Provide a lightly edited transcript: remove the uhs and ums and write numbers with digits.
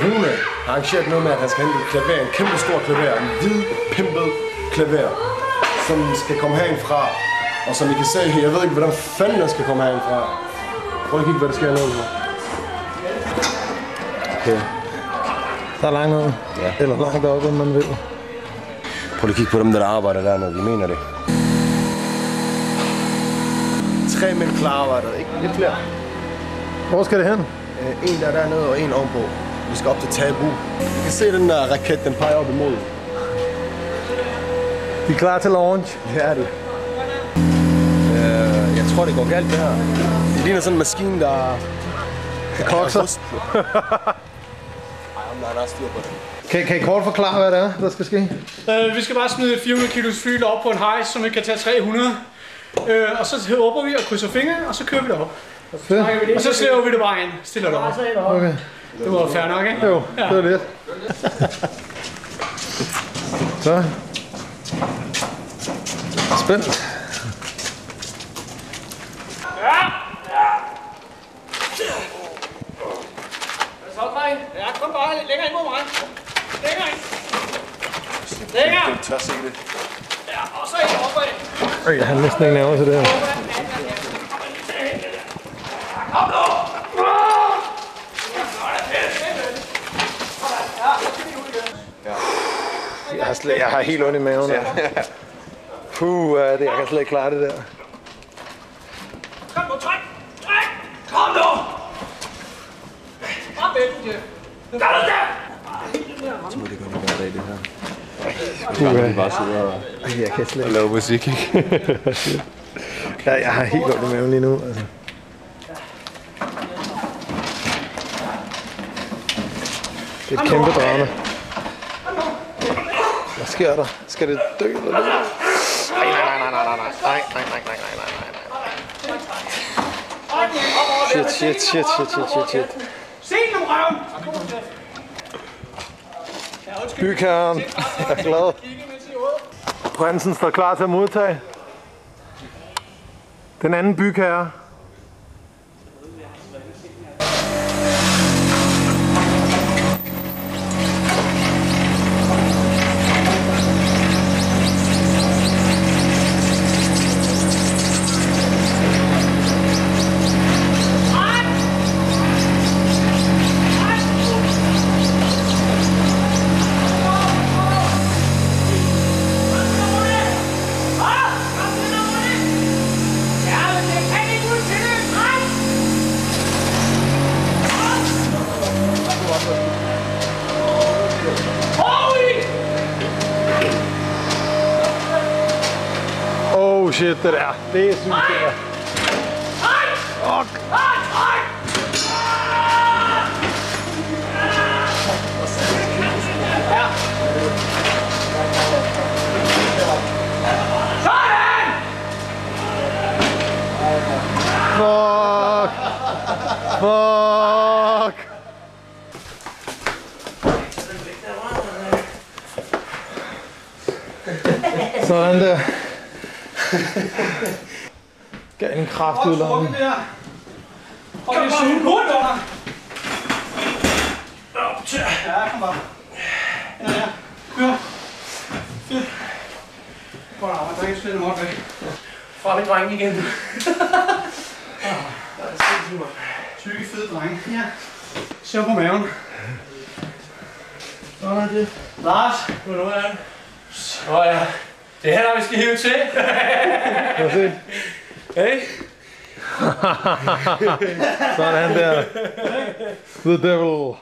Rune har arrangeret noget med, at han skal hente et klaver, en kæmpe stor klaver, en hvid, pimpet klaver, som skal komme herindfra. Og som I kan se her, jeg ved ikke, hvordan fanden den skal komme herindfra. Prøv at kigge, hvad der sker nu. Okay. Der er langt ned. Ja. Eller langt deroppe, om man vil. Prøv at kigge på dem, der arbejder dernede. Vi mener det. 3 mænd klar arbejder, ikke lidt flere. Hvor skal det hen? En der er dernede og en ovenpå. Vi skal op til Tabu. Vi kan se den der raket, den peger op imod. De er klar til launch. Det er det. Jeg tror, det går galt det her. Det ligner sådan en maskine, der kokser. Kan I kort forklare, hvad det er, der skal ske? Vi skal bare smide et 400 kilos fly op på en hejs, som vi kan tage 300. Og så håber vi og krydser fingre, og så kører vi derop. Og så slæver vi det bare ind. Stiller det op. Okay. Det var fair nok, ikke? Jo, det var lidt. Så. Spændt. Så, dreng. Ja, kom bare lidt længere ind mod mig. Længere ind. Længere. Jeg tør se det. Ja, og så ind opad. Jeg har næsten ikke nærmere til det her. Kom nu! Jeg har helt ondt i maven. Jeg kan slet ikke klare det der. Kom nu, træk! Træk! Kom nu! Kom med, Jeff. Gør det der! Jeg tror, det går lige hver dag, det her. Vi bare sidder og jeg kan slet ikke lave musik, ikke? jeg har helt ondt i maven lige nu. Altså. Det er et kæmpe drama. Hvad sker der? Skal det dø eller noget? Nej. Shit. Se nu, røven! Bygherren er glad. Prinsen står klar til at modtage. Den anden bygherre. Oh shit, det der. Det er sygt, det der. Fuck. Fuck. Sådan der. Gav en kraftig udladning. Og det er sådan en hund under. Ja, kom bare. Ja. Kør. Fedt. Godt arbejde, der er ikke slet en hånd væk. Farlig dreng igen. Der er sindssygt godt. Tykke, fede drenge. Ja. Se på maven. Sådan er det. Lars, vil du have den? Ja. Det er her, vi skal hive til. Hey. Sådan der. The devil.